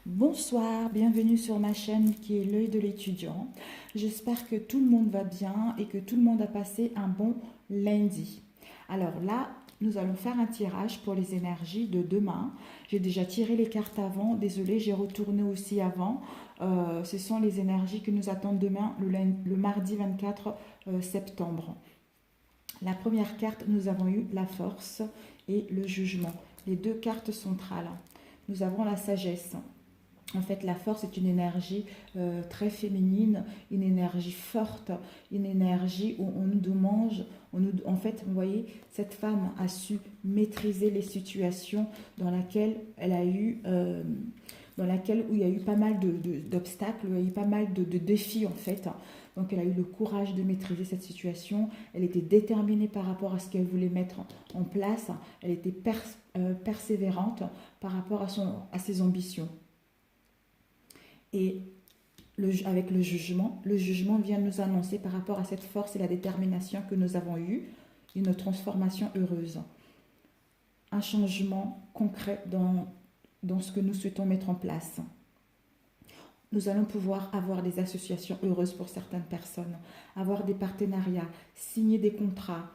Bonsoir, bienvenue sur ma chaîne qui est l'œil de l'étudiant. J'espère que tout le monde va bien et que tout le monde a passé un bon lundi. Alors là, nous allons faire un tirage pour les énergies de demain. J'ai déjà tiré les cartes avant, désolé, j'ai retourné aussi avant. Ce sont les énergies que nous attendent demain, le mardi 24 septembre. La première carte, nous avons eu la force et le jugement. Les deux cartes centrales. Nous avons la sagesse. En fait, la force est une énergie très féminine, une énergie forte, une énergie où on nous demande, en fait, vous voyez, cette femme a su maîtriser les situations dans laquelle elle a eu, où il y a eu pas mal d'obstacles, il y a eu pas mal de défis en fait. Donc elle a eu le courage de maîtriser cette situation, elle était déterminée par rapport à ce qu'elle voulait mettre en place, elle était persévérante par rapport à ses ambitions. Et avec le jugement vient nous annoncer par rapport à cette force et la détermination que nous avons eue, une transformation heureuse. Un changement concret dans ce que nous souhaitons mettre en place. Nous allons pouvoir avoir des associations heureuses pour certaines personnes, avoir des partenariats, signer des contrats.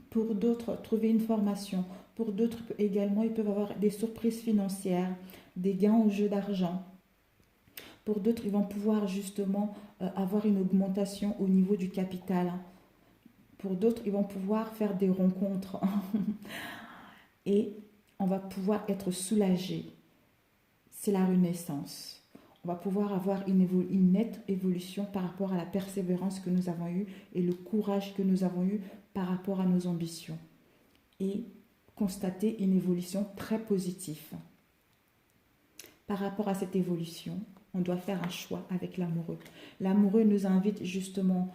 Pour d'autres, trouver une formation. Pour d'autres également, ils peuvent avoir des surprises financières, des gains au jeu d'argent. Pour d'autres, ils vont pouvoir justement avoir une augmentation au niveau du capital. Pour d'autres, ils vont pouvoir faire des rencontres. Et on va pouvoir être soulagé. C'est la renaissance. On va pouvoir avoir une nette évolution par rapport à la persévérance que nous avons eue et le courage que nous avons eu par rapport à nos ambitions. Et constater une évolution très positive. Par rapport à cette évolution, on doit faire un choix avec l'amoureux. L'amoureux nous invite justement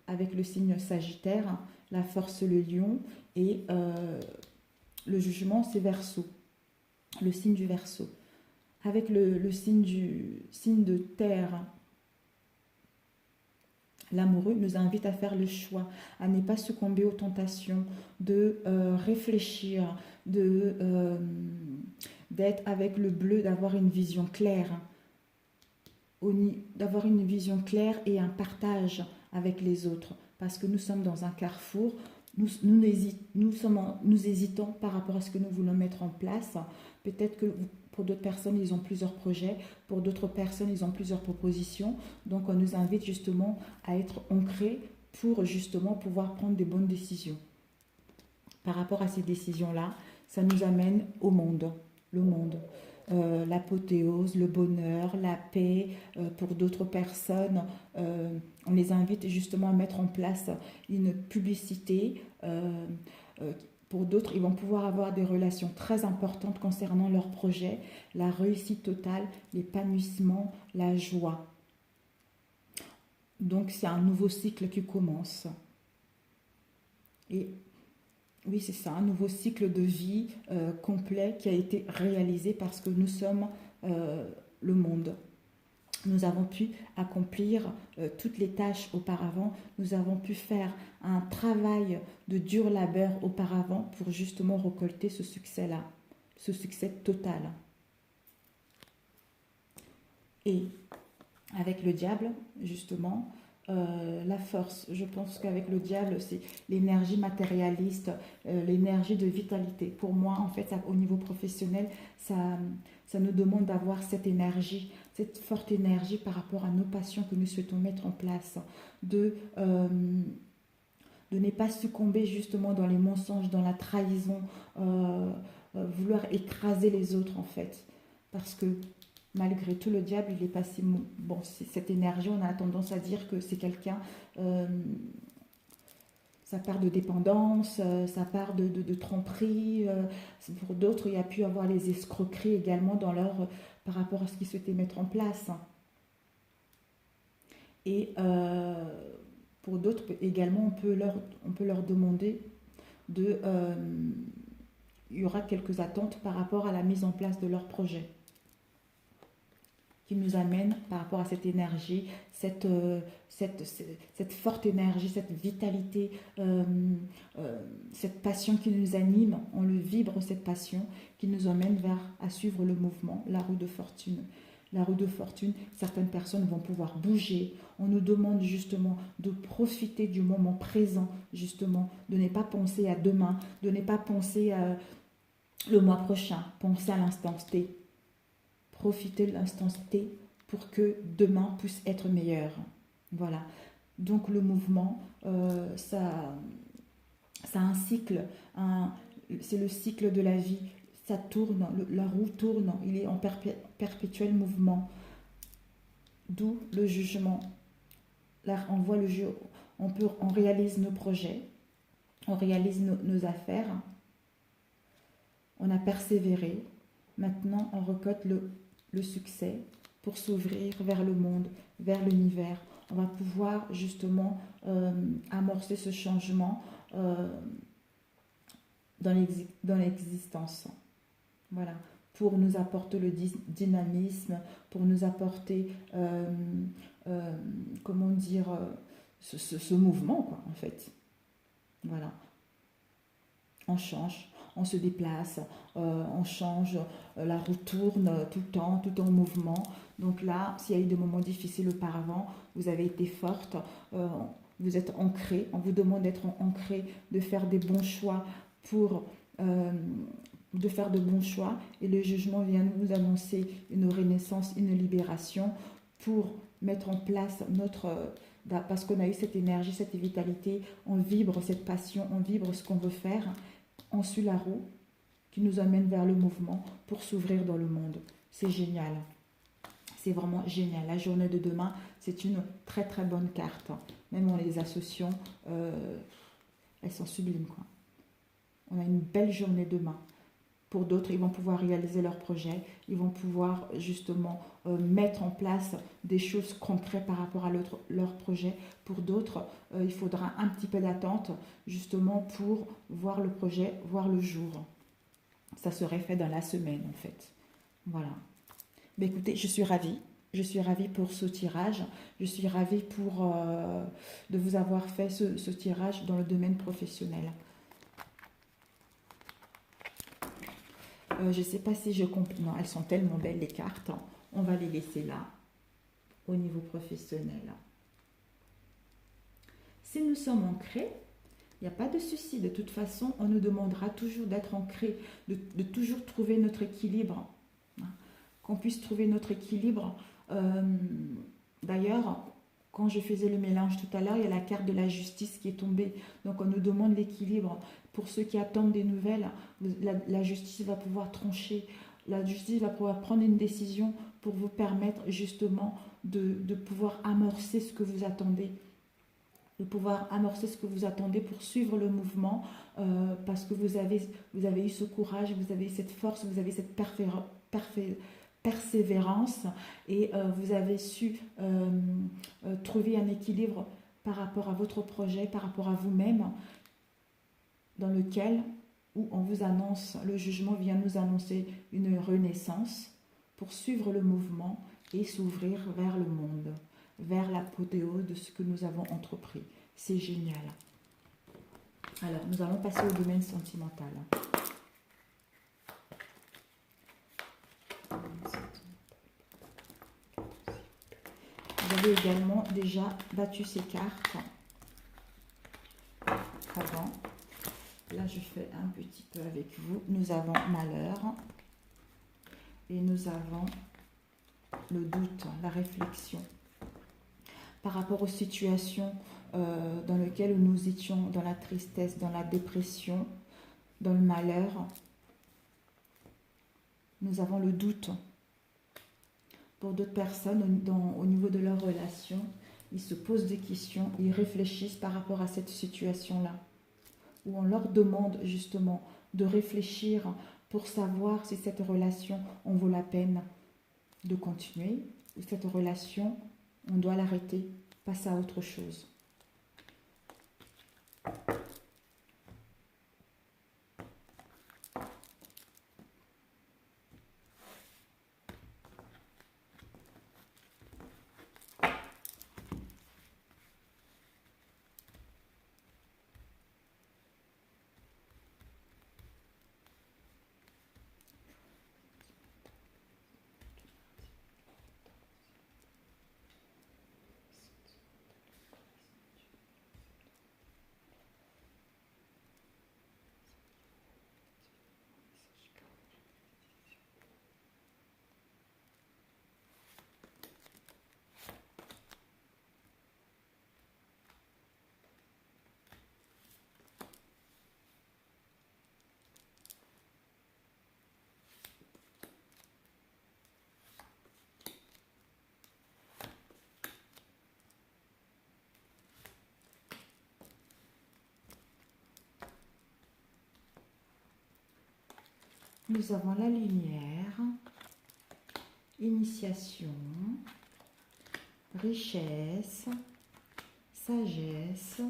avec le signe Sagittaire, la force le lion et le jugement c'est Verseau, le signe du Verseau. Avec le signe de terre, l'amoureux nous invite à faire le choix, à ne pas succomber aux tentations, de réfléchir, d'être avec le bleu, d'avoir une vision claire, et un partage avec les autres. Parce que nous sommes dans un carrefour, nous hésitons par rapport à ce que nous voulons mettre en place. Peut-être que pour d'autres personnes, ils ont plusieurs projets. Pour d'autres personnes, ils ont plusieurs propositions. Donc, on nous invite justement à être ancrés pour justement pouvoir prendre des bonnes décisions. Par rapport à ces décisions-là, ça nous amène au monde, le monde. L'apothéose, le bonheur, la paix. Pour d'autres personnes, on les invite justement à mettre en place une publicité. Pour d'autres, ils vont pouvoir avoir des relations très importantes concernant leur projet, la réussite totale, l'épanouissement, la joie. Donc, c'est un nouveau cycle qui commence. Et oui, c'est ça, un nouveau cycle de vie complet qui a été réalisé parce que nous sommes le monde. Nous avons pu accomplir toutes les tâches auparavant. Nous avons pu faire un travail de dur labeur auparavant pour justement récolter ce succès-là, ce succès total. Et avec le diable, justement, la force, je pense qu'avec le diable, c'est l'énergie matérialiste, l'énergie de vitalité. Pour moi, en fait, au niveau professionnel, ça nous demande d'avoir cette énergie, cette forte énergie par rapport à nos passions que nous souhaitons mettre en place, de ne pas succomber justement dans les mensonges, dans la trahison, vouloir écraser les autres en fait. Parce que malgré tout, le diable, il est passé... Bon, cette énergie, on a tendance à dire que c'est quelqu'un... ça part de dépendance, ça part de tromperie. Pour d'autres, il y a pu avoir les escroqueries également par rapport à ce qu'ils souhaitaient mettre en place. Et pour d'autres, également, on peut leur demander il y aura quelques attentes par rapport à la mise en place de leur projet. qui nous amène par rapport à cette énergie, cette forte énergie, cette vitalité, cette passion qui nous anime, on le vibre cette passion qui nous emmène à suivre le mouvement, la roue de fortune. La roue de fortune, certaines personnes vont pouvoir bouger. On nous demande justement de profiter du moment présent, justement, de ne pas penser à demain, de ne pas penser à le mois prochain, penser à l'instant T. Profiter de l'instant T pour que demain puisse être meilleur. Voilà. Donc le mouvement, ça a un cycle, c'est le cycle de la vie. Ça tourne, la roue tourne, il est en perpétuel mouvement. D'où le jugement. Là, on voit le jeu, on réalise nos projets, on réalise nos affaires, on a persévéré. Maintenant, on recote le succès pour s'ouvrir vers le monde, vers l'univers. On va pouvoir justement amorcer ce changement dans l'existence. Voilà, pour nous apporter le dynamisme, pour nous apporter, comment dire, ce mouvement, quoi, en fait. Voilà. On change, on se déplace, on change, la roue tourne tout le temps, tout en mouvement. Donc là, s'il y a eu des moments difficiles auparavant, vous avez été forte, vous êtes ancré, on vous demande d'être ancré, de faire des bons choix de faire de bons choix, et le jugement vient nous annoncer une renaissance, une libération pour mettre en place parce qu'on a eu cette énergie, cette vitalité, on vibre cette passion, on vibre ce qu'on veut faire, on suit la roue qui nous amène vers le mouvement pour s'ouvrir dans le monde. C'est génial. C'est vraiment génial. La journée de demain, c'est une très très bonne carte. Même en les associant, elles sont sublimes, quoi. On a une belle journée demain. Pour d'autres, ils vont pouvoir réaliser leurs projets, ils vont pouvoir justement mettre en place des choses concrètes par rapport à leur projet. Pour d'autres, il faudra un petit peu d'attente justement pour voir le projet, voir le jour. Ça serait fait dans la semaine en fait. Voilà. Mais écoutez, je suis ravie. Je suis ravie pour ce tirage. Je suis ravie de vous avoir fait ce tirage dans le domaine professionnel. Je ne sais pas si je comprends. Non, elles sont tellement belles les cartes. On va les laisser là, au niveau professionnel. Si nous sommes ancrés, il n'y a pas de souci. De toute façon, on nous demandera toujours d'être ancrés, de toujours trouver notre équilibre. Qu'on puisse trouver notre équilibre. D'ailleurs, quand je faisais le mélange tout à l'heure, il y a la carte de la justice qui est tombée. Donc, on nous demande l'équilibre. Pour ceux qui attendent des nouvelles, la justice va pouvoir trancher. La justice va pouvoir prendre une décision pour vous permettre justement de pouvoir amorcer ce que vous attendez. De pouvoir amorcer ce que vous attendez pour suivre le mouvement parce que vous avez eu ce courage, vous avez eu cette force, vous avez cette persévérance et vous avez su trouver un équilibre par rapport à votre projet, par rapport à vous-même, dans lequel où on vous annonce, le jugement vient nous annoncer une renaissance pour suivre le mouvement et s'ouvrir vers le monde, vers l'apothéose de ce que nous avons entrepris. C'est génial. Alors, nous allons passer au domaine sentimental. Vous avez également déjà battu ces cartes avant. Là, je fais un petit peu avec vous. Nous avons malheur et nous avons le doute, la réflexion. Par rapport aux situations dans lesquelles nous étions, dans la tristesse, dans la dépression, dans le malheur, nous avons le doute. Pour d'autres personnes, au niveau de leur relation, ils se posent des questions, ils réfléchissent par rapport à cette situation-là, où on leur demande justement de réfléchir pour savoir si cette relation en vaut la peine de continuer, ou cette relation, on doit l'arrêter, passer à autre chose. Nous avons la lumière, initiation, richesse, sagesse,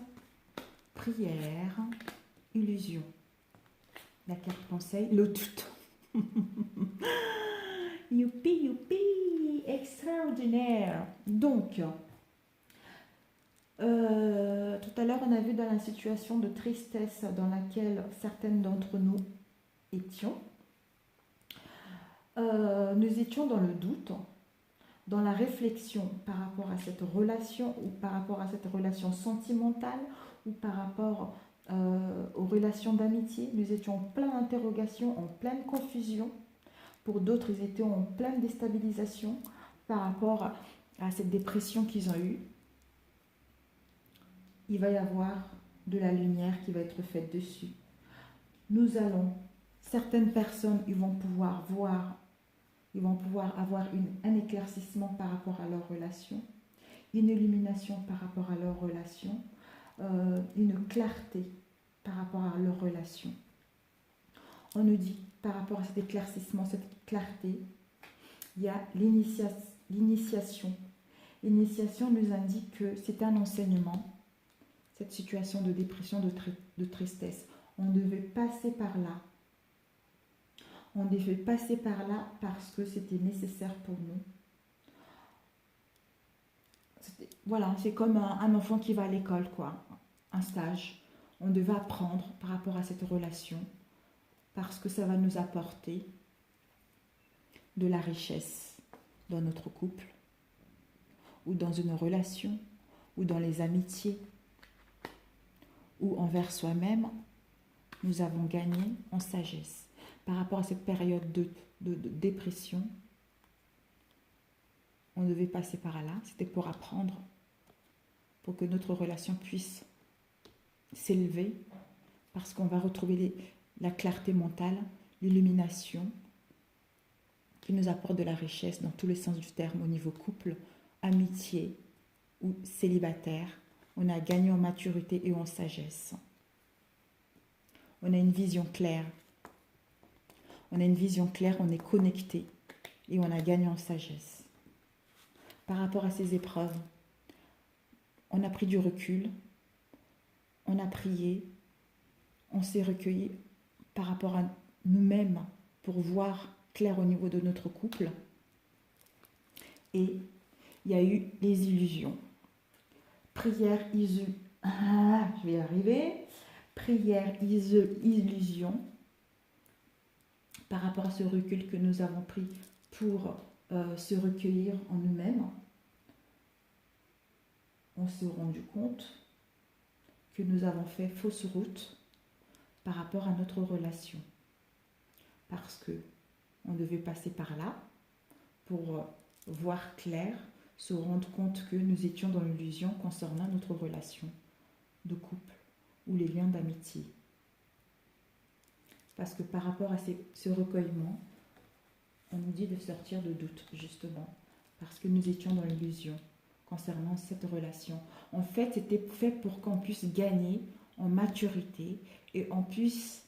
prière, illusion. La carte conseil, le doute. Youpi, youpi, extraordinaire. Donc, tout à l'heure, on a vu dans la situation de tristesse dans laquelle certaines d'entre nous étions. Nous étions dans le doute, dans la réflexion par rapport à cette relation ou par rapport à cette relation sentimentale ou par rapport aux relations d'amitié. Nous étions en pleine interrogation, en pleine confusion. Pour d'autres, ils étaient en pleine déstabilisation par rapport à cette dépression qu'ils ont eue. Il va y avoir de la lumière qui va être faite dessus. Nous allons, certaines personnes, ils vont pouvoir voir, ils vont pouvoir avoir un éclaircissement par rapport à leur relation, une illumination par rapport à leur relation, une clarté par rapport à leur relation. On nous dit, par rapport à cet éclaircissement, cette clarté, il y a l'initiation. L'initiation nous indique que c'est un enseignement, cette situation de dépression, de tristesse. On devait passer par là. On devait passer par là parce que c'était nécessaire pour nous. Voilà, c'est comme un enfant qui va à l'école, quoi. Un stage. On devait apprendre par rapport à cette relation parce que ça va nous apporter de la richesse dans notre couple ou dans une relation ou dans les amitiés ou envers soi-même. Nous avons gagné en sagesse. Par rapport à cette période de dépression, on devait passer par là. C'était pour apprendre, pour que notre relation puisse s'élever, parce qu'on va retrouver la clarté mentale, l'illumination, qui nous apporte de la richesse dans tous les sens du terme, au niveau couple, amitié ou célibataire. On a gagné en maturité et en sagesse. On a une vision claire. On a une vision claire, on est connecté et on a gagné en sagesse. Par rapport à ces épreuves, on a pris du recul, on a prié, on s'est recueilli par rapport à nous-mêmes pour voir clair au niveau de notre couple. Et il y a eu les illusions. Prière, je vais y arriver. Prière, illusion. Par rapport à ce recul que nous avons pris pour se recueillir en nous-mêmes, on s'est rendu compte que nous avons fait fausse route par rapport à notre relation. Parce que on devait passer par là pour voir clair, se rendre compte que nous étions dans l'illusion concernant notre relation de couple ou les liens d'amitié. Parce que par rapport à ce recueillement, on nous dit de sortir de doute, justement, parce que nous étions dans l'illusion concernant cette relation. En fait, c'était fait pour qu'on puisse gagner en maturité et on puisse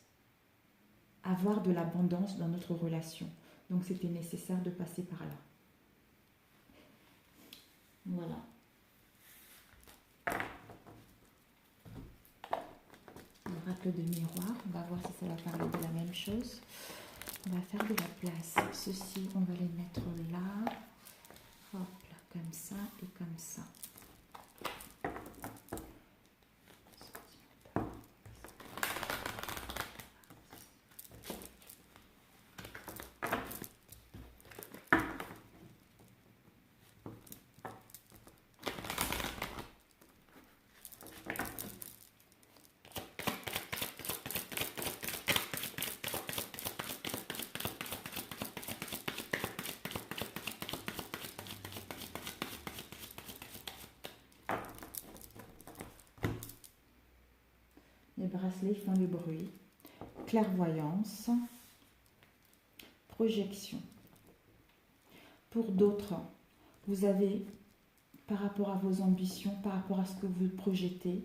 avoir de l'abondance dans notre relation. Donc, c'était nécessaire de passer par là. Voilà. Oracle de miroir, on va voir si ça va parler de la même chose. On va faire de la place. Ceci, on va les mettre là. Hop, là, comme ça et comme ça. Les bracelets font du bruit. Clairvoyance. Projection. Pour d'autres, vous avez, par rapport à vos ambitions, par rapport à ce que vous projetez,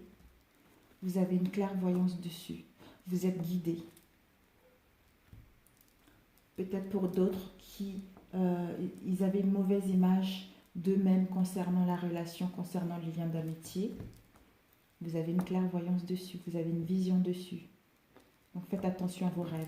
vous avez une clairvoyance dessus. Vous êtes guidé. peut-être pour d'autres qui ils avaient une mauvaise image d'eux-mêmes concernant la relation, concernant le lien d'amitié. Vous avez une clairvoyance dessus, vous avez une vision dessus. Donc faites attention à vos rêves.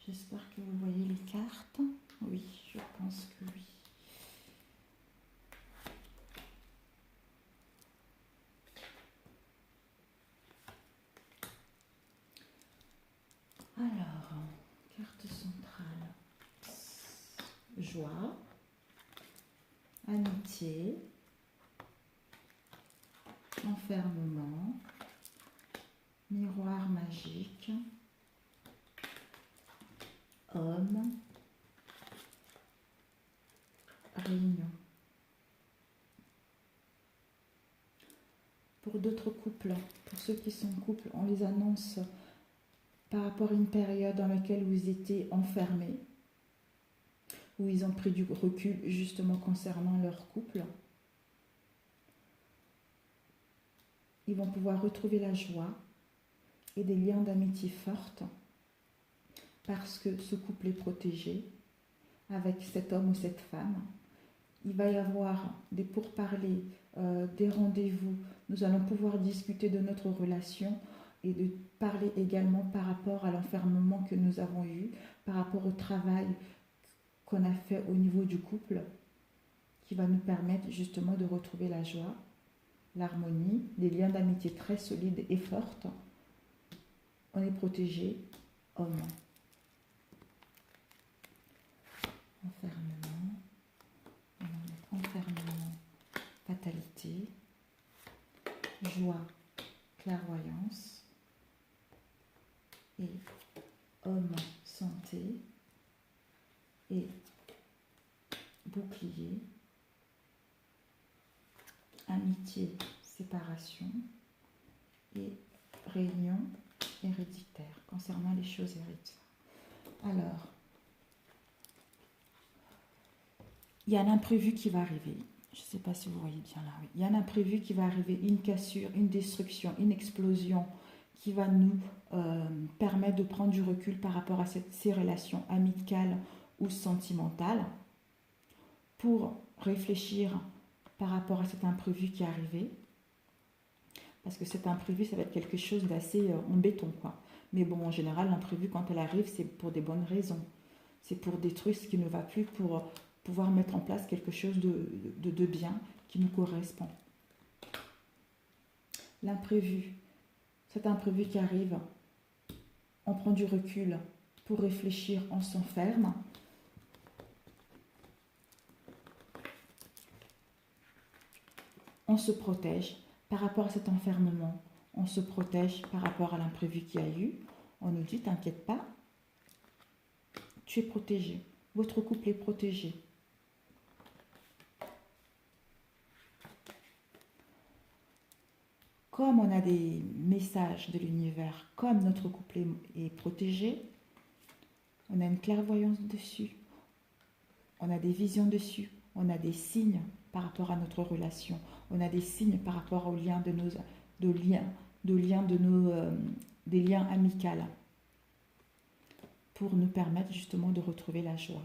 J'espère que vous voyez les cartes. Oui, je pense que oui. Alors, carte centrale. Joie, amitié, enfermement, miroir magique, homme, réunion. Pour d'autres couples, pour ceux qui sont en couple, on les annonce par rapport à une période dans laquelle vous étiez enfermés, où ils ont pris du recul justement concernant leur couple. Ils vont pouvoir retrouver la joie et des liens d'amitié fortes parce que ce couple est protégé avec cet homme ou cette femme. Il va y avoir des pourparlers, des rendez-vous. Nous allons pouvoir discuter de notre relation et de parler également par rapport à l'enfermement que nous avons eu, par rapport au travail qu'on a fait au niveau du couple, qui va nous permettre justement de retrouver la joie, l'harmonie, des liens d'amitié très solides et fortes. On est protégé, homme. Enfermement, fatalité, joie, clairvoyance et homme, santé et bouclier, amitié, séparation et réunion héréditaire concernant les choses héréditaires. Alors, il y a un imprévu qui va arriver. Je ne sais pas si vous voyez bien là. Oui. Il y a un imprévu qui va arriver, une cassure, une destruction, une explosion qui va nous permettre de prendre du recul par rapport à ces relations amicales ou sentimentales pour réfléchir par rapport à cet imprévu qui est arrivé. Parce que cet imprévu, ça va être quelque chose d'assez en béton, quoi. Mais bon, en général, l'imprévu, quand elle arrive, c'est pour des bonnes raisons. C'est pour détruire ce qui ne va plus, pour pouvoir mettre en place quelque chose de bien qui nous correspond. L'imprévu, cet imprévu qui arrive, on prend du recul pour réfléchir, on s'enferme. On se protège par rapport à cet enfermement. On se protège par rapport à l'imprévu qu'il y a eu. On nous dit, t'inquiète pas, tu es protégé. Votre couple est protégé. Comme on a des messages de l'univers, comme notre couple est protégé, on a une clairvoyance dessus, on a des visions dessus, on a des signes par rapport à notre relation, on a des signes par rapport aux liens des liens amicaux pour nous permettre justement de retrouver la joie.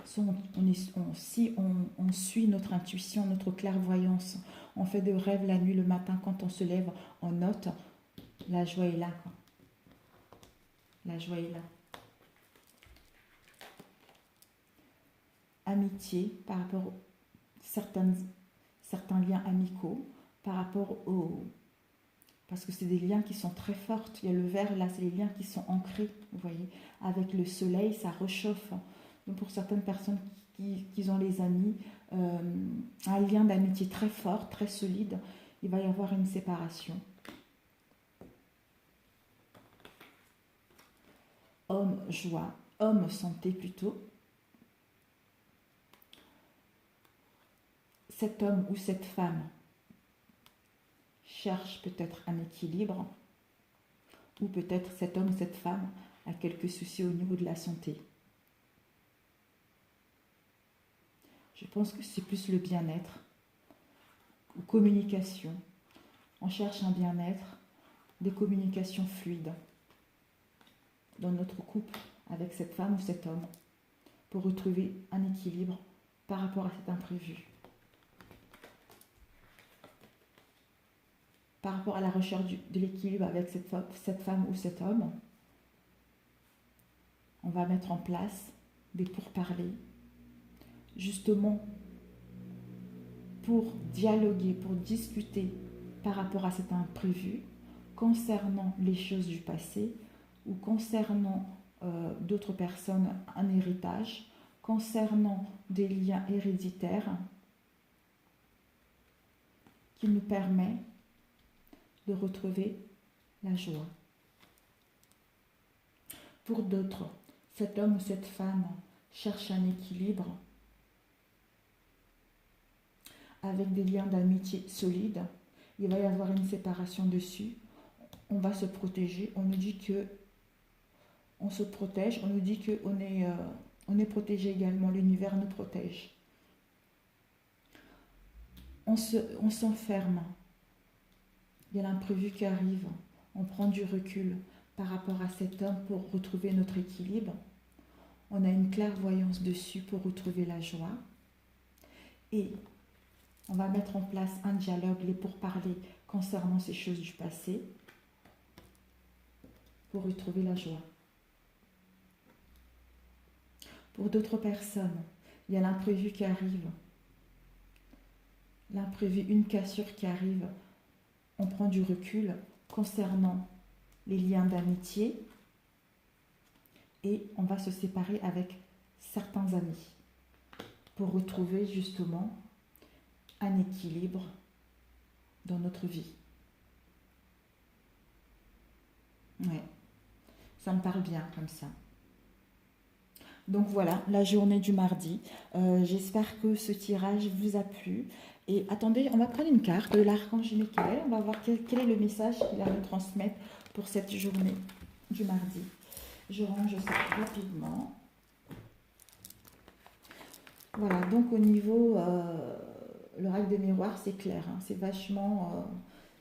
Si on suit notre intuition, notre clairvoyance, on fait des rêves la nuit, le matin, quand on se lève, on note, la joie est là, quoi. La joie est là. Amitié par rapport à certains liens amicaux par rapport au... Parce que c'est des liens qui sont très forts. Il y a le vert là, c'est les liens qui sont ancrés, vous voyez. Avec le soleil, ça réchauffe. Donc pour certaines personnes qui ont les amis, un lien d'amitié très fort, très solide, il va y avoir une séparation. Homme, joie. Homme, santé plutôt. Cet homme ou cette femme cherche peut-être un équilibre, ou peut-être cet homme ou cette femme a quelques soucis au niveau de la santé. Je pense que c'est plus le bien-être, ou communication. On cherche un bien-être, des communications fluides dans notre couple avec cette femme ou cet homme pour retrouver un équilibre par rapport à cet imprévu. Par rapport à la recherche de l'équilibre avec cette femme ou cet homme, on va mettre en place des pourparlers, justement pour dialoguer, pour discuter par rapport à cet imprévu, concernant les choses du passé ou concernant d'autres personnes, un héritage, concernant des liens héréditaires qui nous permet de retrouver la joie. Pour d'autres, cet homme ou cette femme cherche un équilibre avec des liens d'amitié solides. Il va y avoir une séparation dessus. On va se protéger. On nous dit que on se protège. On nous dit qu'on on est protégé également. L'univers nous protège. On s'enferme. Il y a l'imprévu qui arrive. On prend du recul par rapport à cet homme pour retrouver notre équilibre. On a une clairvoyance dessus pour retrouver la joie. Et on va mettre en place un dialogue, les pourparlers concernant ces choses du passé pour retrouver la joie. Pour d'autres personnes, il y a l'imprévu qui arrive. L'imprévu, une cassure qui arrive. On prend du recul concernant les liens d'amitié et on va se séparer avec certains amis pour retrouver justement un équilibre dans notre vie. Ouais, ça me parle bien comme ça. Donc voilà, la journée du mardi. J'espère que ce tirage vous a plu. Et attendez, on va prendre une carte de l'archange Michael. On va voir quel est le message qu'il a à nous transmettre pour cette journée du mardi. Je range ça rapidement. Voilà, donc au niveau l'oracle des miroirs, c'est clair. Hein, c'est vachement...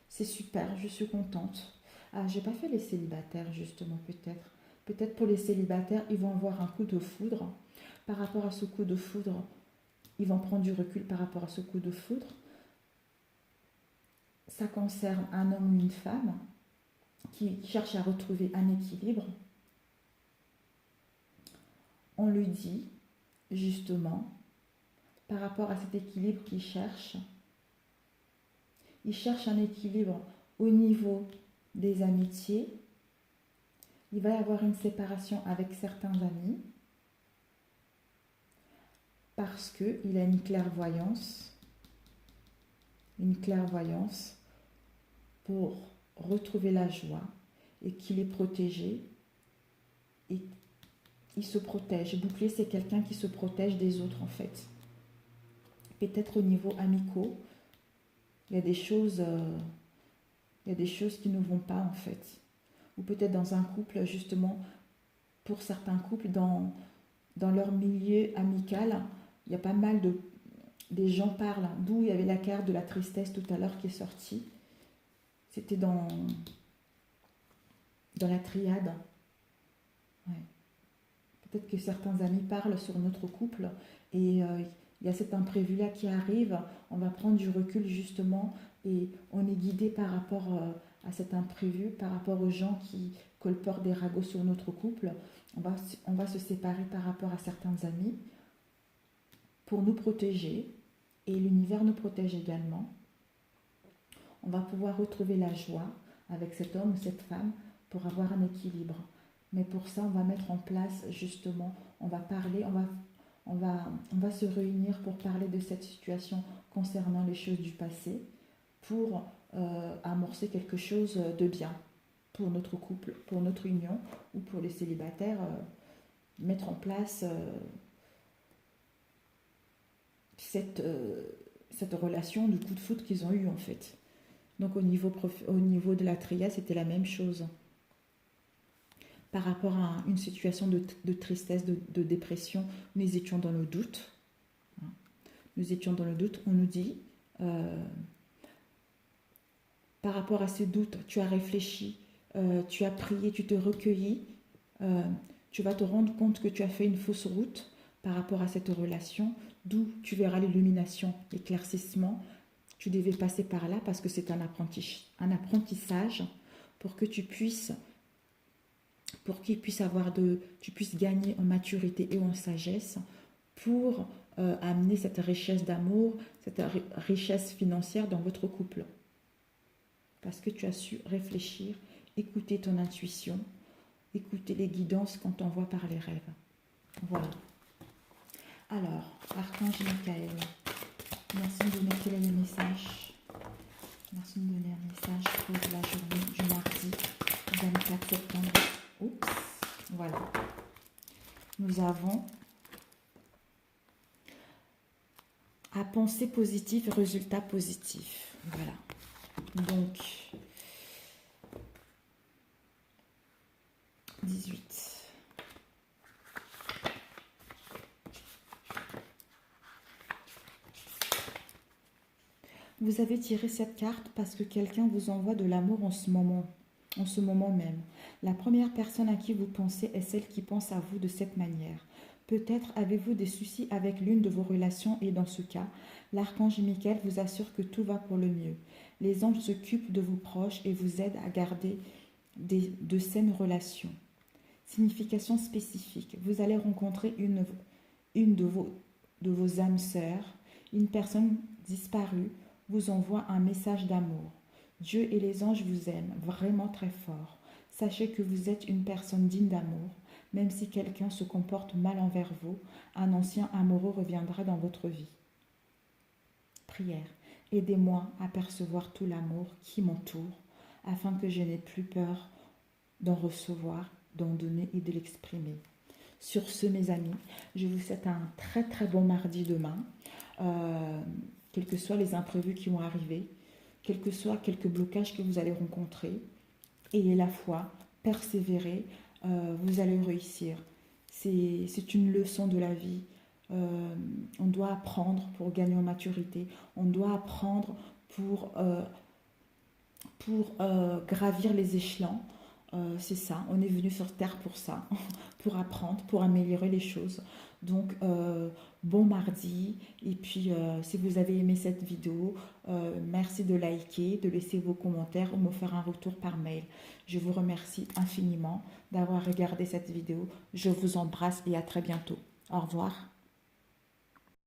c'est super, je suis contente. Ah, j'ai pas fait les célibataires, justement, peut-être. Peut-être pour les célibataires, ils vont avoir un coup de foudre. Par rapport à ce coup de foudre, ils vont prendre du recul par rapport à ce coup de foudre. Ça concerne un homme ou une femme qui cherche à retrouver un équilibre. On lui dit, justement, par rapport à cet équilibre qu'il cherche, il cherche un équilibre au niveau des amitiés. Il va y avoir une séparation avec certains amis parce qu'il a une clairvoyance pour retrouver la joie et qu'il est protégé et il se protège. Bouclier, c'est quelqu'un qui se protège des autres en fait. Peut-être au niveau amicaux, il y a des choses qui ne vont pas en fait. Ou peut-être dans un couple, justement, pour certains couples, dans leur milieu amical, il y a pas mal des gens parlent, d'où il y avait la carte de la tristesse tout à l'heure qui est sortie. C'était dans la triade. Ouais. Peut-être que certains amis parlent sur notre couple et il y a cet imprévu-là qui arrive. On va prendre du recul justement et on est guidé par rapport à cet imprévu, par rapport aux gens qui colportent des ragots sur notre couple. On va se séparer par rapport à certains amis pour nous protéger et l'univers nous protège également. On va pouvoir retrouver la joie avec cet homme ou cette femme pour avoir un équilibre. Mais pour ça, on va mettre en place justement, on va parler, on va se réunir pour parler de cette situation concernant les choses du passé pour amorcer quelque chose de bien pour notre couple, pour notre union ou pour les célibataires, mettre en place cette relation de coup de foudre qu'ils ont eu en fait. Donc au niveau de la triade, c'était la même chose. Par rapport à une situation de tristesse, de dépression, nous étions dans le doute. Nous étions dans le doute. On nous dit, par rapport à ce doute, tu as réfléchi, tu as prié, tu te recueillis, tu vas te rendre compte que tu as fait une fausse route par rapport à cette relation, d'où tu verras l'illumination, l'éclaircissement. Tu devais passer par là parce que c'est un apprentissage pour que tu puisses gagner en maturité et en sagesse pour amener cette richesse d'amour, cette richesse financière dans votre couple. Parce que tu as su réfléchir, écouter ton intuition, écouter les guidances qu'on t'envoie par les rêves. Voilà. Alors, Archange Michael, merci de me donner quel est le message. Merci de me donner un message pour la journée du mardi 24 septembre. Oups, voilà. Nous avons à penser positif, résultat positif. Voilà. Donc, 18. Vous avez tiré cette carte parce que quelqu'un vous envoie de l'amour en ce moment même. La première personne à qui vous pensez est celle qui pense à vous de cette manière. Peut-être avez-vous des soucis avec l'une de vos relations et dans ce cas, l'archange Michael vous assure que tout va pour le mieux. Les anges s'occupent de vos proches et vous aident à garder de saines relations. Signification spécifique. Vous allez rencontrer une de vos âmes sœurs. Une personne disparue vous envoie un message d'amour. Dieu et les anges vous aiment vraiment très fort. Sachez que vous êtes une personne digne d'amour. Même si quelqu'un se comporte mal envers vous, un ancien amoureux reviendra dans votre vie. Prière. Aidez-moi à percevoir tout l'amour qui m'entoure, afin que je n'ai plus peur d'en recevoir, d'en donner et de l'exprimer. Sur ce, mes amis, je vous souhaite un très très bon mardi demain. Quels que soient les imprévus qui vont arriver, quels que soient quelques blocages que vous allez rencontrer, ayez la foi, persévérez, vous allez réussir. C'est une leçon de la vie. On doit apprendre pour gagner en maturité. On doit apprendre pour gravir les échelons. C'est ça, on est venu sur Terre pour ça, pour apprendre, pour améliorer les choses. Donc, bon mardi. Et puis, si vous avez aimé cette vidéo, merci de liker, de laisser vos commentaires ou me faire un retour par mail. Je vous remercie infiniment d'avoir regardé cette vidéo. Je vous embrasse et à très bientôt. Au revoir.